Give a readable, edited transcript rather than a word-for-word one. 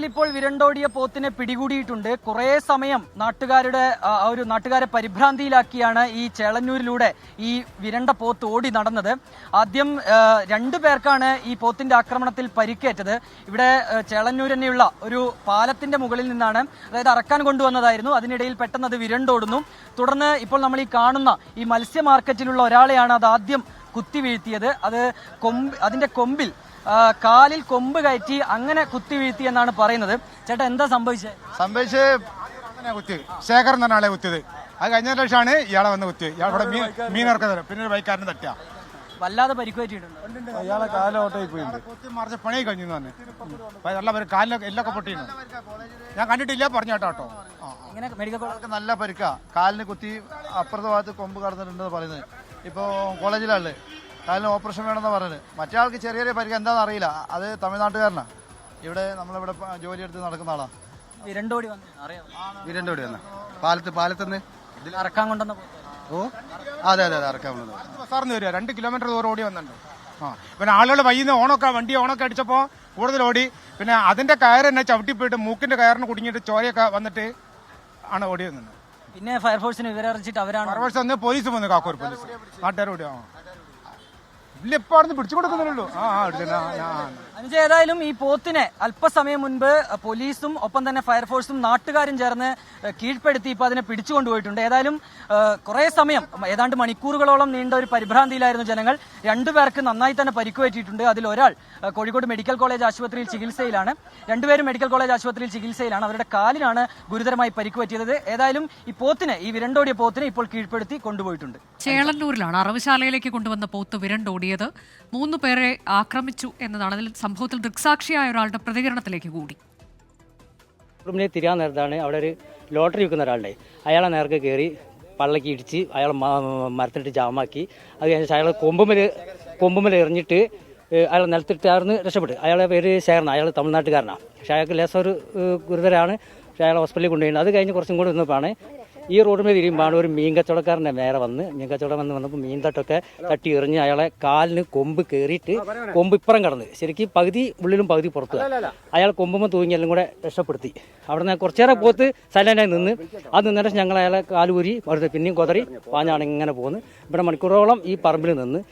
ഇപ്പോൾ വിരണ്ടോടിയ പോത്തിനെ പിടികൂടിയിട്ടുണ്ട്. കുറേ സമയം നാട്ടുകാരെ പരിഭ്രാന്തിയിലാക്കിയാണ് ഈ ചേളന്നൂരിലൂടെ ഈ വിരണ്ട പോത്ത് ഓടി നടന്നത്. ആദ്യം 2 പേർക്കാണ് ഈ പോത്തിന്റെ ആക്രമണത്തിൽ പരിക്കേറ്റത്. ഇവിടെ ചേളന്നൂർ തന്നെയുള്ള ഒരു പാലത്തിന്റെ മുകളിൽ നിന്നാണ്, അതായത് അറക്കാൻ കൊണ്ടുവന്നതായിരുന്നു. അതിനിടയിൽ പെട്ടെന്ന് അത് വിരണ്ടോടുന്നു. തുടർന്ന് ഇപ്പോൾ നമ്മൾ ഈ കാണുന്ന ഈ മത്സ്യ മാർക്കറ്റിലുള്ള ഒരാളെയാണ് അത് ആദ്യം കുത്തി വീഴ്ത്തിയത്. അതിന്റെ കൊമ്പിൽ കാലിൽ കൊമ്പ് കയറ്റി അങ്ങനെ കുത്തി വീഴ്ത്തി എന്നാണ് പറയുന്നത്. ചേട്ടാ, എന്താ കുത്തി ശേഖരൻ എന്ന ആളെ കുത്തിയത്. അത് കഴിഞ്ഞ ശേഷമാണ് ഇയാളെ വന്ന് കുത്തിയത്. ഇയാളെ മീൻ ഇറക്കുന്നത്, പിന്നെ ബൈക്കാരന് തട്ടിയ വല്ലാതെ പരിക്കുപറ്റിയിട്ടുണ്ട്. ഇയാളെ കാലോട്ടായി പോയി കുത്തി മറിച്ച് പണി കഴിഞ്ഞു തന്നെ. നല്ല കാലിലൊക്കെ എല്ലൊക്കെ പൊട്ടിയിരുന്നു. ഞാൻ കണ്ടിട്ടില്ല, പറഞ്ഞു കേട്ടോ. മെഡിക്കൽ കോളേജ് നല്ല പരിക്കാ, കാലിന് കുത്തി അപ്പുറത്തെ ഭാഗത്ത് കൊമ്പ് കടന്നിട്ടുണ്ടെന്ന് പറയുന്നത്. ഇപ്പോൾ കോളേജിലാണ്, കാലിന് ഓപ്പറേഷൻ വേണമെന്ന് പറഞ്ഞത്. മറ്റേ ആൾക്ക് ചെറിയ ചെറിയ പരിക്ക് എന്താണെന്ന് അറിയില്ല. അത് തമിഴ്നാട്ടുകാരനാണ്. നമ്മളിവിടെ ജോലിയെടുത്ത് നടക്കുന്ന ആളാണ്. വിരണ്ടോടി വന്ന പാലത്തുനിന്ന് അറക്കാൻ കൊണ്ടുവന്ന അതെ അറക്കാൻ കൊണ്ടുവന്നു. ബസാറിന്ന് വരിക 2 കിലോമീറ്റർ ദൂരം ഓടി വന്നിട്ടുണ്ട്. പിന്നെ ആളുകൾ വൈകുന്ന വണ്ടി ഓണൊക്കെ അടിച്ചപ്പോൾ കൂടുതൽ ഓടി. പിന്നെ അതിന്റെ കയർ തന്നെ ചവിട്ടിപ്പോയിട്ട് മൂക്കിന്റെ കയറിന് കുടുങ്ങിയിട്ട് ചോരയൊക്കെ വന്നിട്ട് ആണ് ഓടി വന്നത്. പിന്നെ ഫയർഫോഴ്സിന് വിവരറിയിച്ചിട്ട് അവരാണ് ഫയർഫോഴ്സ് വന്ന് പോലീസ് വന്നു, കാക്കൂർ പോലീസ് നാട്ടുകാരോട്. ഇല്ല, ഇപ്പൊ അവിടെ പിടിച്ചു കൊടുക്കുന്നുള്ളൂ. അനുജ, ഏതായാലും ഈ പോത്തിനെ അല്പസമയം മുൻപ് പോലീസും ഒപ്പം തന്നെ ഫയർഫോഴ്സും നാട്ടുകാരും ചേർന്ന് കീഴ്പ്പെടുത്തി ഇപ്പൊ അതിനെ പിടിച്ചുകൊണ്ടുപോയിട്ടുണ്ട്. ഏതായാലും കുറെ സമയം, ഏതാണ്ട് മണിക്കൂറുകളോളം നീണ്ട ഒരു പരിഭ്രാന്തിയിലായിരുന്നു ജനങ്ങൾ. 2 പേർക്ക് നന്നായി തന്നെ പരിക്കുപറ്റിയിട്ടുണ്ട്. അതിൽ ഒരാൾ കോഴിക്കോട് മെഡിക്കൽ കോളേജ് ആശുപത്രിയിൽ ചികിത്സയിലാണ്. 2 പേരും മെഡിക്കൽ കോളേജ് ആശുപത്രിയിൽ ചികിത്സയിലാണ്. അവരുടെ കാലിനാണ് ഗുരുതരമായി പരിക്കുപറ്റിയത്. ഏതായാലും ഈ വിരണ്ടോടിയ പോത്തിനെ ഇപ്പോൾ കീഴ്പ്പെടുത്തി കൊണ്ടുപോയിട്ടുണ്ട്. ചേളന്നൂരിലാണ് അറവുശാലയിലേക്ക് കൊണ്ടുവന്ന പോത്ത് വിരണ്ടോടിയത്. 3 പേരെ ആക്രമിച്ചു എന്നതാണ്. അതിൽ സംഭവത്തിൽ ദൃക്സാക്ഷിയായ ഒരാളുടെ പ്രതികരണത്തിലേക്ക് കൂടി. തിരിയാൻ നേരത്താണ് അവിടെ ഒരു ലോട്ടറി വിൽക്കുന്ന ഒരാളുടെ, അയാളെ നേർക്ക് കയറി പള്ളക്ക് ഇടിച്ച് അയാൾ മരത്തിനിട്ട് ജാമാക്കി. അത് കഴിഞ്ഞാൽ അയാൾ കൊമ്പുമല എറിഞ്ഞിട്ട് അയാൾ നിലത്തിട്ടായിരുന്നു രക്ഷപ്പെട്ടു. അയാളുടെ പേര് ശേഖരൻ, അയാൾ തമിഴ്നാട്ടുകാരനാണ്. പക്ഷേ അയാൾക്ക് ലേസൊരു ഗുരുതരാണ്. പക്ഷേ അയാളെ ഹോസ്പിറ്റലിൽ കൊണ്ടുപോയി. അത് കഴിഞ്ഞ് കുറച്ചും കൂടി നിന്നപ്പോഴാണ് ഈ റോഡിൽ തിരിയുമ്പോൾ ഒരു മീൻ കച്ചവടക്കാരൻ്റെ നേരെ മീൻ കച്ചവടം വന്നപ്പോൾ മീൻ തട്ടൊക്കെ തട്ടി എറിഞ്ഞ് അയാളെ കാലിന് കൊമ്പ് കയറിയിട്ട് കൊമ്പ് ഇപ്പുറം കടന്ന് ശരിക്കും പകുതി ഉള്ളിലും പകുതി പുറത്ത് അയാൾ കൊമ്പുമ്പോൾ തൂങ്ങിയെല്ലാം കൂടെ രക്ഷപ്പെടുത്തി. അവിടെ നിന്ന് കുറച്ചേറെ പോത്ത് സൈലൻ്റായി നിന്ന്. അത് നിന്നിട്ട് ഞങ്ങൾ അയാളെ കാലുകൂരി പിന്നെയും കൊതറി പാഞ്ഞാണ് ഇങ്ങനെ പോകുന്നത്. ഇവിടെ മണിക്കൂറോളം ഈ പറമ്പിൽ നിന്ന്